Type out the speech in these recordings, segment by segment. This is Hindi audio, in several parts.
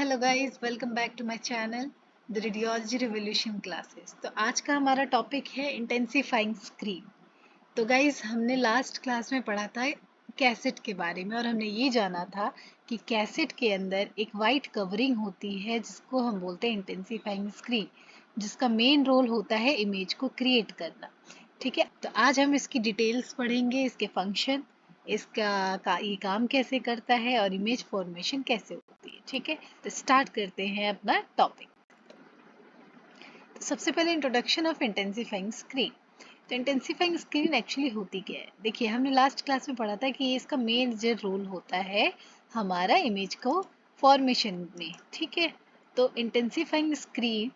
Hello guys, welcome back to my channel the radiology revolution classes. तो आज का हमारा टॉपिक है इंटेंसिफाइंग स्क्रीन। तो गाइस, हमने लास्ट क्लास में पढ़ा था कैसेट के बारे में और हमने ये जाना था कि कैसेट के अंदर एक वाइट कवरिंग होती है जिसको हम बोलते हैं इंटेंसिफाइंग स्क्रीन, जिसका मेन रोल होता है इमेज को क्रिएट करना। ठीक है, तो आज हम इसकी डिटेल्स पढ़ेंगे, इसके फंक्शन, ये काम कैसे करता है और इमेज फॉर्मेशन कैसे होती है। ठीक है, तो स्टार्ट करते हैं अपना टॉपिक। तो सबसे पहले इंट्रोडक्शन ऑफ इंटेंसिफाइंग स्क्रीन। तो इंटेंसिफाइंग स्क्रीन एक्चुअली होती क्या है? देखिए, हमने लास्ट क्लास में पढ़ा था कि ये इसका मेजर रोल होता है हमारा इमेज को फॉर्मेशन में। ठीक है, तो इंटेंसिफाइंग स्क्रीन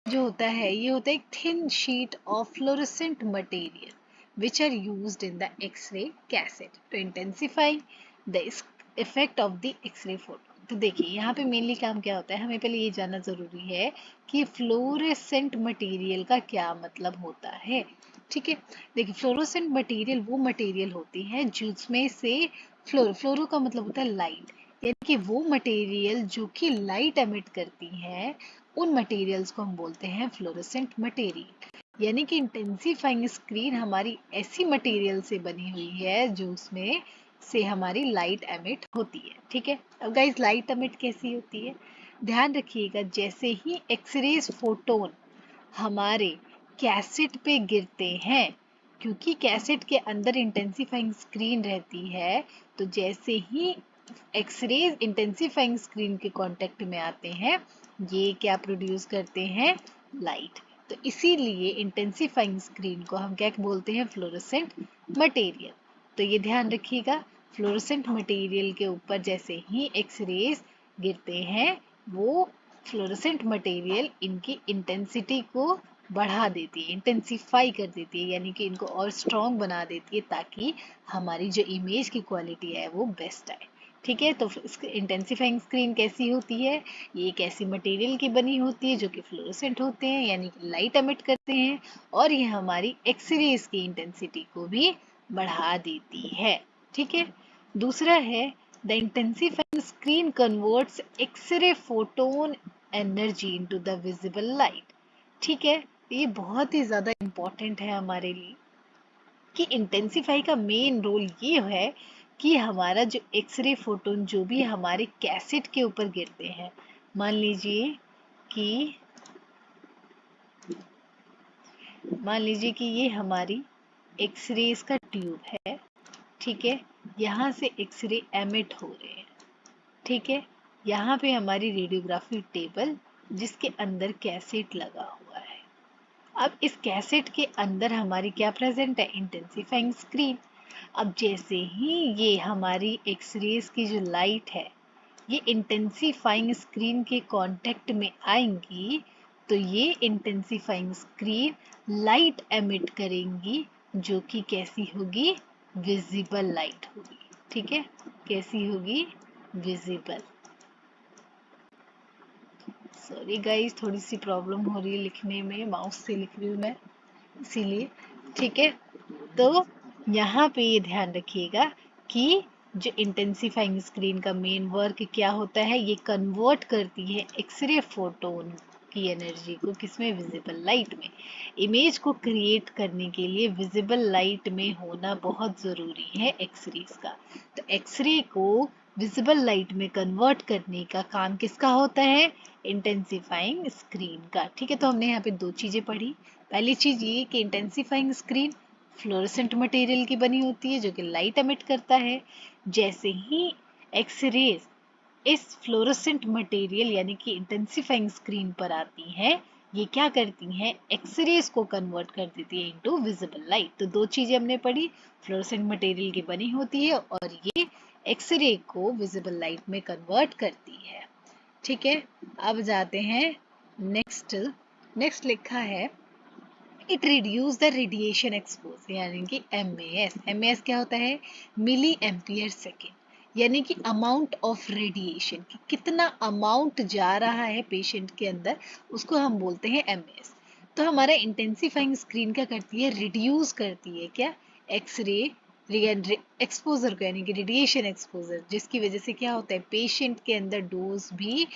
जो होता है ये होता है एक thin sheet of fluorescent material which are used in the X-ray cassette to intensify the effect of the X-ray photon। तो देखिए, यहाँ पे मेनली काम क्या होता है, हमें पहले ये जानना जरूरी है कि फ्लोरेसेंट मटेरियल का क्या मतलब होता है। ठीक है, देखिए, फ्लोरोसेंट मटेरियल वो मटेरियल होती है जिसमें से फ्लोरो का मतलब होता है लाइट, यानी कि वो मटेरियल जो कि लाइट एमिट करती है, उन मटेरियल्स को हम बोलते हैं फ्लोरोसेंट मटेरियल। यानी कि इंटेंसिफाइंग स्क्रीन हमारी ऐसी मटेरियल से बनी हुई है जो उसमें से हमारी लाइट एमिट होती है। ठीक है, अब गाइस, लाइट एमिट कैसी होती है, ध्यान रखिएगा। जैसे ही एक्सरेज फोटोन हमारे कैसेट पे गिरते हैं, क्योंकि कैसेट के अंदर इंटेंसिफाइंग स्क्रीन रहती है, तो जैसे ही एक्सरेज इंटेंसिफाइंग स्क्रीन के कांटेक्ट में आते हैं, ये क्या प्रोड्यूस करते हैं? लाइट। तो इसीलिए इंटेंसिफाइंग स्क्रीन को हम क्या बोलते हैं? Fluorescent material. तो ये ध्यान रखिएगा, फ्लोरोसेंट मटेरियल के ऊपर जैसे ही एक्सरेज गिरते हैं, वो फ्लोरोसेंट मटेरियल इनकी इंटेंसिटी को बढ़ा देती है, इंटेंसिफाई कर देती है, यानी कि इनको और स्ट्रॉन्ग बना देती है ताकि हमारी जो इमेज की क्वालिटी है वो बेस्ट आए। ठीक है, तो इंटेंसिफाइंग स्क्रीन कैसी होती है? ये एक ऐसी मटेरियल की बनी होती है जो कि फ्लोरोसेंट होते हैं, यानी कि लाइट एमिट करते हैं, और ये हमारी एक्सरेज की इंटेंसिटी को भी बढ़ा देती है। ठीक है, दूसरा है the intensifying screen converts x ray photon energy into the visible light. ठीक है, ये बहुत ही ज्यादा इंपॉर्टेंट है हमारे लिए कि इंटेंसिफाई का मेन रोल ये है कि हमारा जो एक्सरे फोटोन जो भी हमारे कैसेट के ऊपर गिरते हैं, मान लीजिए कि ये हमारी एक्सरेज का ट्यूब है। ठीक है, यहाँ से एक्सरे एमिट हो रहे हैं। ठीक है, यहाँ पे हमारी रेडियोग्राफी टेबल जिसके अंदर कैसेट लगा हुआ है। अब इस कैसेट के अंदर हमारी क्या प्रेजेंट है? Intensifying screen. अब जैसे ही ये हमारी एक्सरेज की जो लाइट है ये इंटेंसिफाइंग स्क्रीन के कांटेक्ट में आएंगी, तो ये इंटेंसिफाइंग स्क्रीन लाइट एमिट करेंगी जो कि कैसी होगी? विजिबल लाइट होगी। ठीक है, कैसी होगी? विजिबल। सॉरी गाइस, थोड़ी सी प्रॉब्लम हो रही है लिखने में, माउस से लिख रही हूँ मैं इसीलिए। ठीक है, तो यहाँ पे ये ध्यान रखिएगा कि जो इंटेंसिफाइंग स्क्रीन का मेन वर्क क्या होता है, ये कन्वर्ट करती है एक्सरे फोटोन की एनर्जी को किसमें? विजिबल लाइट में। इमेज को क्रिएट करने के लिए विजिबल लाइट में होना बहुत ज़रूरी है एक्सरेज का। तो एक्सरे को विजिबल लाइट में कन्वर्ट करने का काम किसका होता है? इंटेंसिफाइंग स्क्रीन का। ठीक है, तो हमने यहाँ पे दो चीज़ें पढ़ी। पहली चीज़ ये कि इंटेंसिफाइंग स्क्रीन फ्लोरोसेंट मटेरियल की बनी होती है जो कि लाइट एमिट करता है। जैसे ही एक्सरेज इस फ्लोरोसेंट मटेरियल यानी कि इंटेंसिफाइंग स्क्रीन पर आती हैं, ये क्या करती हैं? एक्सरेज को कन्वर्ट कर देती है इनटू विजिबल लाइट। तो दो चीजें हमने पढ़ी, फ्लोरोसेंट मटेरियल की बनी होती है और ये एक्सरे को विजिबल लाइट में कन्वर्ट करती है। ठीक है, अब जाते हैं नेक्स्ट लिखा है it reduce the radiation exposure, यानी कि एमएएस क्या होता है? मिली एम्पियर सेकेंड, यानी कि अमाउंट ऑफ रेडिएशन, कि कितना अमाउंट जा रहा है पेशेंट के अंदर, उसको हम बोलते हैं एमएएस। तो हमारा इंटेंसिफाइंग स्क्रीन क्या करती है? रिड्यूस करती है क्या? एक्सरे एक्सपोजर को, यानी कि रेडिएशन एक्सपोजर, जिसकी वजह से क्या होता है? पेशेंट के अंदर डोज भी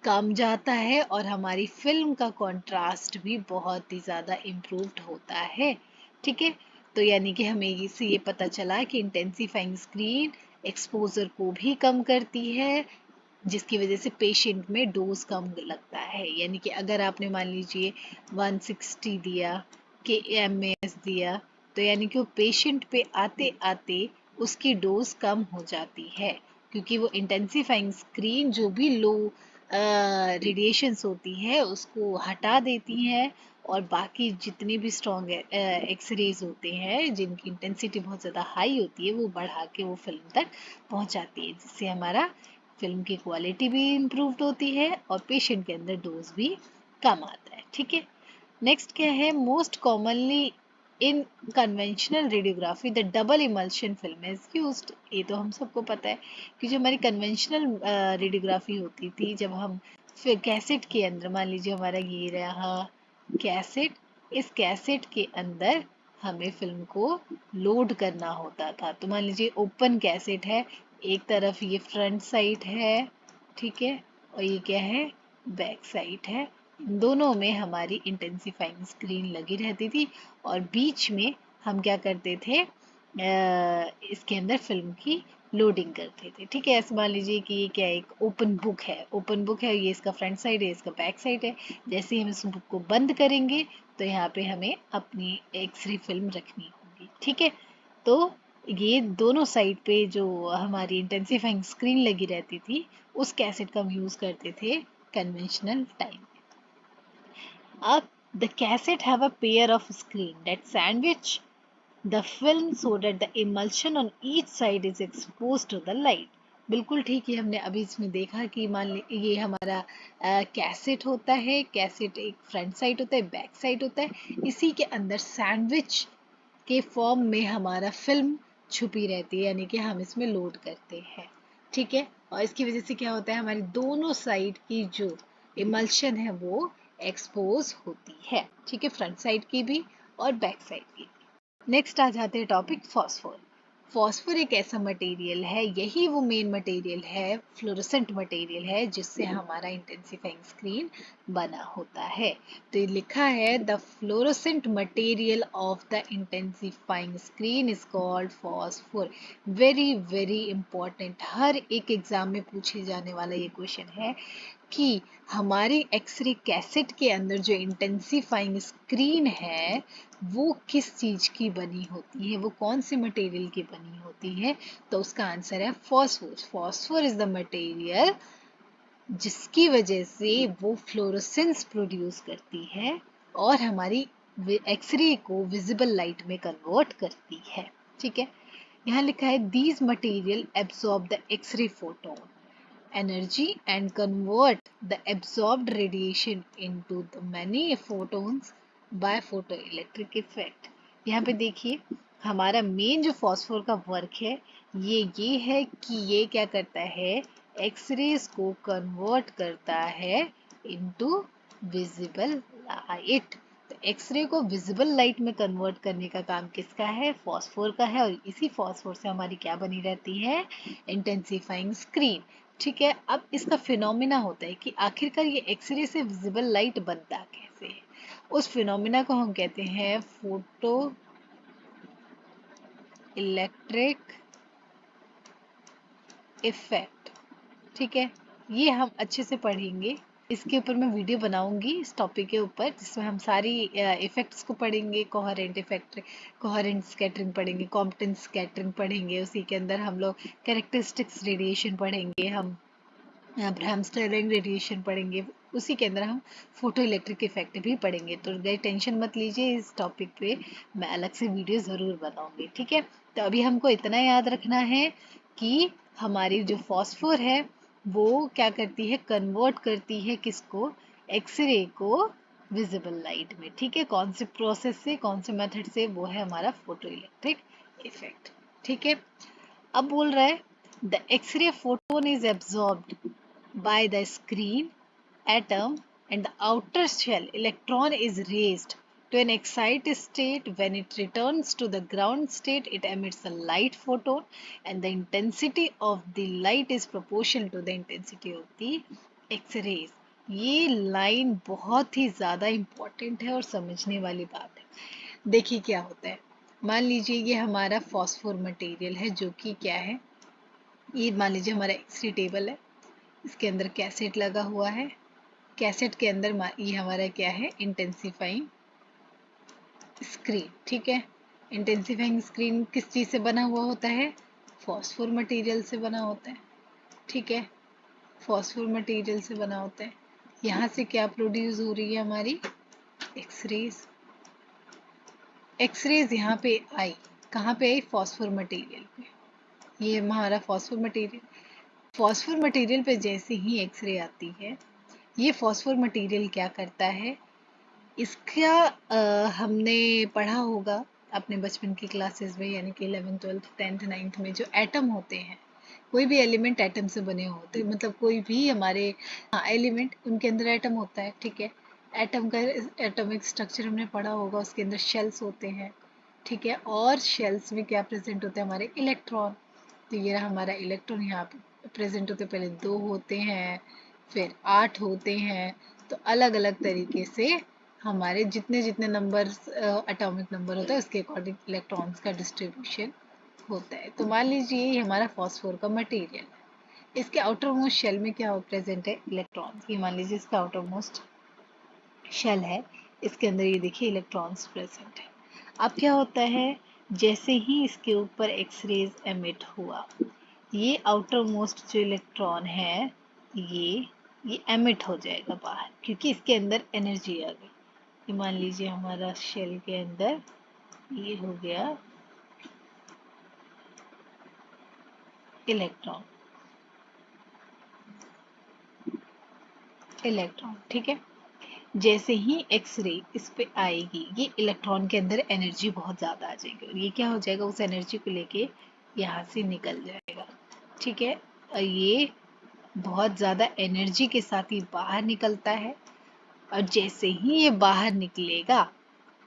कम जाता है और हमारी फिल्म का कंट्रास्ट भी बहुत ही ज़्यादा इम्प्रूव्ड होता है। ठीक है, तो यानी कि हमें इससे ये पता चला कि इंटेंसिफाइंग स्क्रीन एक्सपोजर को भी कम करती है, जिसकी वजह से पेशेंट में डोज कम लगता है। यानी कि अगर आपने मान लीजिए 160 दिया के एमएस दिया, तो यानी कि वो पेशेंट पे आते आते उसकी डोज कम हो जाती है, क्योंकि वो इंटेंसिफाइंग स्क्रीन जो भी लो रेडिएशंस होती है उसको हटा देती है, और बाकी जितने भी स्ट्रॉन्ग एक्सरेज होते हैं जिनकी इंटेंसिटी बहुत ज़्यादा हाई होती है वो बढ़ा के वो फिल्म तक पहुंचाती है, जिससे हमारा फिल्म की क्वालिटी भी इम्प्रूव होती है और पेशेंट के अंदर डोज भी कम आता है। ठीक है, नेक्स्ट क्या है, most commonly in conventional radiography the double emulsion film is used. ये तो हम सबको पता है कि जो हमारी कन्वेंशनल रेडियोग्राफी होती थी, जब हम फिर कैसेट के अंदर, मान लीजिए हमारा ये रहा कैसेट, इस कैसेट के अंदर हमें फिल्म को लोड करना होता था। तो मान लीजिए ओपन कैसेट है, एक तरफ ये फ्रंट साइड है, ठीक है, और ये क्या है, बैक साइड है। इन दोनों में हमारी इंटेंसिफाइंग स्क्रीन लगी रहती थी और बीच में हम क्या करते थे, इसके अंदर फिल्म की लोडिंग करते थे। ठीक है, ऐसे मान लीजिए कि ये क्या है, एक ओपन बुक है, ओपन बुक है, ये इसका फ्रंट साइड है, इसका बैक साइड है। जैसे ही हम इस बुक को बंद करेंगे तो यहाँ पे हमें अपनी एक्सरे फिल्म रखनी होगी। ठीक है, तो ये दोनों साइड पे जो हमारी इंटेंसिफाइंग स्क्रीन लगी रहती थी, उस कैसेट का हम यूज करते थे कन्वेंशनल टाइम। अब the cassette have a pair of screen that sandwich the film so that the emulsion on each side is exposed to the light. बिल्कुल ठीक है, हमने अभी इसमें देखा कि मान ली ये हमारा कैसेट होता है, कैसेट एक फ्रंट साइड होता है, बैक साइड होता है, इसी के अंदर सैंडविच के फॉर्म में हमारा फिल्म छुपी रहती है, यानी कि हम इसमें लोड करते हैं। ठीक है, और इसकी वजह से क्या होता है, हमारी दोनों साइड की जो इमल्शन है वो एक्सपोज होती है। ठीक है, फ्रंट साइड की भी और बैक साइड की भी। नेक्स्ट आ जाते हैं टॉपिक फॉस्फोर। फॉस्फोर एक ऐसा मटेरियल है, यही वो मेन मटेरियल है, फ्लोरोसेंट मटेरियल है, जिससे हमारा इंटेंसिफाइंग स्क्रीन बना होता है। तो ये लिखा है the fluorescent material of the intensifying screen is called phosphor. Very very important, हर एक एग्जाम में पूछे जाने वाला ये क्वेश्चन है कि हमारी एक्सरे कैसेट के अंदर जो इंटेंसिफाइंग स्क्रीन है वो किस चीज की बनी होती है, वो कौन से मटेरियल की बनी होती है। तो उसका आंसर है phosphor. Phosphor is the material जिसकी वजह से वो फ्लोरोसेंस प्रोड्यूस करती है और हमारी एक्सरे को विजिबल लाइट में कन्वर्ट करती है। ठीक है, यहाँ लिखा है these material absorb the x ray photon energy and convert the absorbed radiation into the many photons by photoelectric effect। यहाँ पे देखिए हमारा मेन जो फॉस्फोर का वर्क है ये है कि ये क्या करता है, एक्सरेज को कन्वर्ट करता है इनटू विजिबल लाइट। तो एक्सरे को विजिबल लाइट में कन्वर्ट करने का काम किसका है, फॉस्फोर का है, और इसी फॉस्फोर से हमारी क्या बनी रहती है, इंटेंसिफाइंग स्क्रीन। ठीक है, अब इसका फिनोमिना होता है कि आखिरकार ये एक्सरे से विजिबल लाइट बनता कैसे है। उस फिनोमिना को हम कहते हैं फोटो इलेक्ट्रिक इफेक्ट। ठीक है, ये हम अच्छे से पढ़ेंगे, इसके ऊपर मैं वीडियो बनाऊंगी इस टॉपिक के ऊपर, जिसमें हम सारी इफेक्ट्स को पढ़ेंगे, कोहेरेंट इफेक्ट, कोहेरेंट स्कैटरिंग पढ़ेंगे, कॉम्पटेंट स्कैटरिंग पढ़ेंगे, उसी के अंदर हम लोग कैरेक्टरिस्टिक्स रेडिएशन पढ़ेंगे, हम ब्रह्मस्टर्लिंग रेडिएशन पढ़ेंगे, उसी के अंदर हम फोटो इलेक्ट्रिक इफेक्ट भी पढ़ेंगे। तो गई टेंशन मत लीजिए, इस टॉपिक पे मैं अलग से वीडियो ज़रूर बनाऊंगी। ठीक है, तो अभी हमको इतना याद रखना है कि हमारी जो फॉस्फोर है वो क्या करती है, कन्वर्ट करती है किसको, एक्सरे को विजिबल लाइट में। ठीक है, कौन से प्रोसेस से, कौन से मेथड से, वो है हमारा फोटो इलेक्ट्रिक इफेक्ट। ठीक है, अब बोल रहा है the x ray photon is absorbed by the screen atom and the outer shell electron is raised to an excited state. When it returns to the ground state it emits a light photon and the intensity of the light is proportional to the intensity of the x rays, ये लाइन बहुत ही ज़्यादा इम्पोर्टेंट है और समझने वाली बात है। देखिए क्या होता है, मान लीजिए ये हमारा फॉस्फोर मटेरियल है जो कि क्या है, ये मान लीजिए हमारा एक्सरे टेबल है, इसके अंदर कैसेट लगा हुआ है, कैसेट के अंदर ये हमारा क्या है, इंटेंसिफाइंग स्क्रीन। ठीक है, इंटेंसिफाइंग स्क्रीन किस चीज़ से बना हुआ होता है, फॉस्फोर मटेरियल से बना होता है। ठीक है, फॉस्फोर मटेरियल से बना होता है। यहाँ से क्या प्रोड्यूस हो रही है, हमारी एक्सरेज। एक्सरेज यहाँ पे आई, कहाँ पे आई, फॉस्फोर मटेरियल पे। ये हमारा फॉस्फोर मटेरियल, फॉस्फोर मटेरियल पे जैसे ही एक्सरे आती है, ये फॉस्फोर मटेरियल क्या करता है, इसका हमने पढ़ा होगा अपने बचपन की क्लासेस में, यानी कि 11th 12th 10th 9th में जो एटम होते हैं, कोई भी एलिमेंट एटम से बने होते हैं, मतलब कोई भी हमारे एलिमेंट, उनके अंदर एटम होता है। ठीक है, एटम का एटॉमिक स्ट्रक्चर हमने पढ़ा होगा, उसके अंदर शेल्स होते हैं। ठीक है, और शेल्स में क्या प्रेजेंट होते हैं, हमारे इलेक्ट्रॉन। तो ये रहा हमारा इलेक्ट्रॉन, यहाँ पे प्रेजेंट होते, पहले 2 होते हैं, फिर 8 होते हैं। तो अलग अलग तरीके से हमारे जितने जितने नंबर एटॉमिक नंबर होता है, उसके अकॉर्डिंग इलेक्ट्रॉन्स का डिस्ट्रीब्यूशन होता है। तो मान लीजिए ये हमारा फॉस्फोर का मटेरियल है, इसके आउटर मोस्ट शेल में क्या प्रेजेंट है, इलेक्ट्रॉन। ये मान लीजिए इसका आउटर मोस्ट शेल है, इसके अंदर ये देखिए इलेक्ट्रॉन्स प्रेजेंट है। अब क्या होता है, जैसे ही इसके ऊपर एक्सरेज एमिट हुआ, ये आउटर मोस्ट जो इलेक्ट्रॉन है, ये एमिट हो जाएगा बाहर, क्योंकि इसके अंदर एनर्जी आ गई। ये मान लीजिए हमारा शेल के अंदर ये हो गया इलेक्ट्रॉन, इलेक्ट्रॉन। ठीक है, जैसे ही एक्सरे इस पे आएगी, ये इलेक्ट्रॉन के अंदर एनर्जी बहुत ज़्यादा आ जाएगी, और ये क्या हो जाएगा, उस एनर्जी को लेके यहाँ से निकल जाएगा। ठीक है, और ये बहुत ज़्यादा एनर्जी के साथ ही बाहर निकलता है, और जैसे ही ये बाहर निकलेगा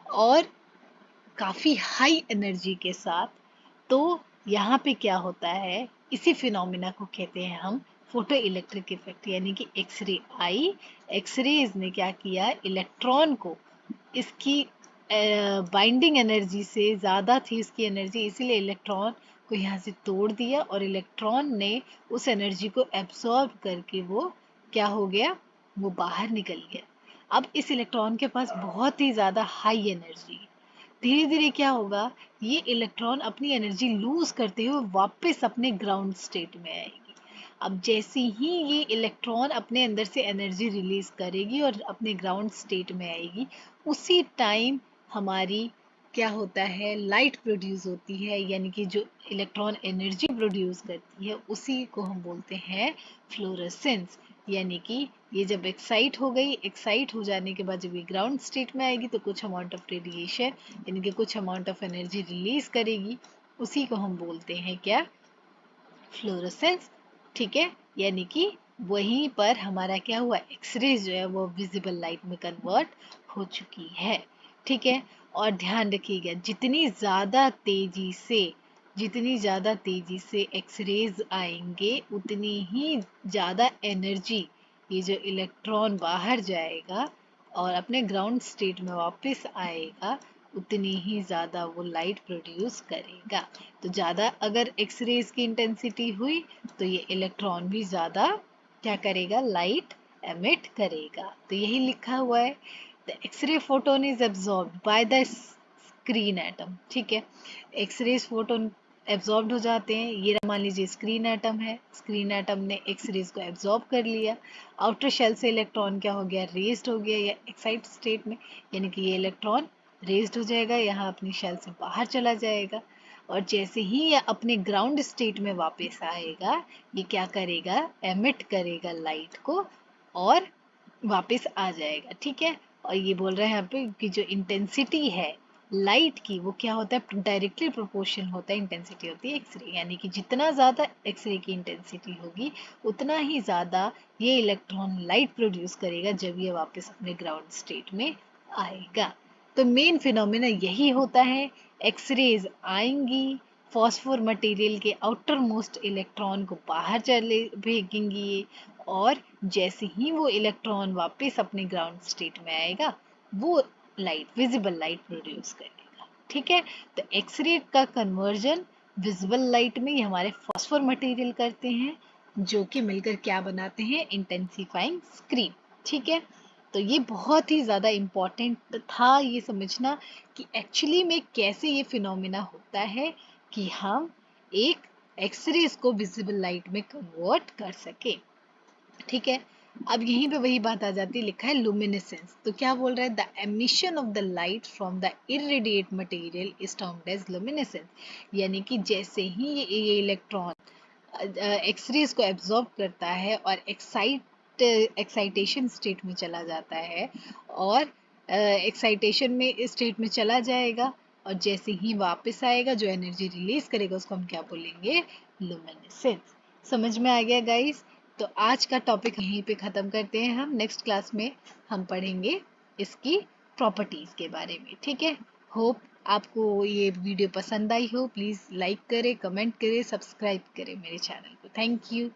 और काफ़ी हाई एनर्जी के साथ, तो यहाँ पे क्या होता है, इसी फिनोमिना को कहते हैं हम फोटो इलेक्ट्रिक इफेक्ट, यानी कि एक्सरे आई, एक्सरेज ने क्या किया, इलेक्ट्रॉन को, इसकी बाइंडिंग एनर्जी से ज़्यादा थी उसकी एनर्जी, इसीलिए इलेक्ट्रॉन को यहाँ से तोड़ दिया, और इलेक्ट्रॉन ने उस एनर्जी को एब्सॉर्ब करके वो क्या हो गया, वो बाहर निकल गया। अब इस इलेक्ट्रॉन के पास बहुत ही ज़्यादा हाई एनर्जी, धीरे धीरे क्या होगा, ये इलेक्ट्रॉन अपनी एनर्जी लूज करते हुए वापस अपने ग्राउंड स्टेट में आएगी। अब जैसे ही ये इलेक्ट्रॉन अपने अंदर से एनर्जी रिलीज करेगी और अपने ग्राउंड स्टेट में आएगी, उसी टाइम हमारी क्या होता है, लाइट प्रोड्यूस होती है, यानी कि जो इलेक्ट्रॉन एनर्जी प्रोड्यूस करती है उसी को हम बोलते हैं फ्लोरेसेंस। यानी कि ये जब एक्साइट हो गई, एक्साइट हो जाने के बाद जब ये ग्राउंड स्टेट में आएगी, तो कुछ अमाउंट ऑफ रेडिएशन, यानी कि कुछ अमाउंट ऑफ एनर्जी रिलीज करेगी, उसी को हम बोलते हैं क्या, फ्लोरेसेंस। ठीक है, यानी कि वहीं पर हमारा क्या हुआ, एक्सरे जो है वो विजिबल लाइट में कन्वर्ट हो चुकी है। ठीक है, और ध्यान रखिएगा, जितनी ज़्यादा तेजी से एक्सरेज आएंगे, उतनी ही ज़्यादा एनर्जी ये जो इलेक्ट्रॉन बाहर जाएगा और अपने ग्राउंड स्टेट में वापस आएगा, उतनी ही ज़्यादा वो लाइट प्रोड्यूस करेगा। तो ज़्यादा अगर एक्सरेज की इंटेंसिटी हुई, तो ये इलेक्ट्रॉन भी ज़्यादा क्या करेगा, लाइट एमिट करेगा। तो यही लिखा हुआ है, the x ray photon is absorbed by the screen atom. ठीक है, एक्सरेज फोटोन एब्जॉर्ब हो जाते हैं। ये मान लीजिए स्क्रीन एटम है, स्क्रीन एटम ने एक्सरेज को एब्जॉर्ब कर लिया, आउटर शेल से इलेक्ट्रॉन क्या हो गया, रेज्ड हो गया, या एक्साइट स्टेट में, यानी कि ये इलेक्ट्रॉन रेज्ड हो जाएगा, यहाँ अपनी शेल से बाहर चला जाएगा, और जैसे ही ये अपने ग्राउंड स्टेट में वापस आएगा, ये क्या करेगा, एमिट करेगा लाइट को और वापस आ जाएगा। ठीक है, और ये बोल रहे हैं यहाँ पे कि जो इंटेंसिटी है लाइट की, वो क्या होता है, डायरेक्टली प्रोपोर्शन होता है, इंटेंसिटी होती है एक्सरे, यानी कि जितना ज़्यादा एक्सरे की इंटेंसिटी होगी, उतना ही ज़्यादा ये इलेक्ट्रॉन लाइट प्रोड्यूस करेगा जब ये वापस अपने ग्राउंड स्टेट में आएगा। तो मेन फिनोमिना यही होता है, एक्सरेज आएंगी, फॉस्फोर मटेरियल के आउटर मोस्ट इलेक्ट्रॉन को बाहर चले भेजेंगी, और जैसे ही वो इलेक्ट्रॉन वापस अपने ग्राउंड स्टेट में आएगा वो लाइट, विजिबल लाइट प्रोड्यूस करेगा। ठीक है, तो एक्सरे का कन्वर्जन विजिबल लाइट में ये हमारे फॉस्फोर मटेरियल करते हैं, जो कि मिलकर क्या बनाते हैं, इंटेंसिफाइंग स्क्रीन। ठीक है, तो ये बहुत ही ज़्यादा इम्पॉर्टेंट था ये समझना कि एक्चुअली में कैसे ये फिनोमिना होता है कि हम एक एक्सरेज को विजिबल लाइट में कन्वर्ट कर सके। ठीक है, अब यहीं पे वही बात आ जाती है, लिखा है लुमिनेसेंस, तो क्या बोल रहा है, the emission of the light from the irradiate material is termed as luminescence, यानी कि जैसे ही ये इलेक्ट्रॉन एक्सरेज को एब्जॉर्ब करता है और एक्साइटेशन स्टेट में चला जाता है, और एक्साइटेशन में स्टेट में चला जाएगा, और जैसे ही वापस आएगा जो एनर्जी रिलीज करेगा उसको हम क्या बोलेंगे, लुमिनेसेंस। समझ में आ गया गाइस? तो आज का टॉपिक यहीं पे ख़त्म करते हैं, हम नेक्स्ट क्लास में हम पढ़ेंगे इसकी प्रॉपर्टीज़ के बारे में। ठीक है, होप आपको ये वीडियो पसंद आई हो। प्लीज़ लाइक करें, कमेंट करें, सब्सक्राइब करें मेरे चैनल को। Thank you.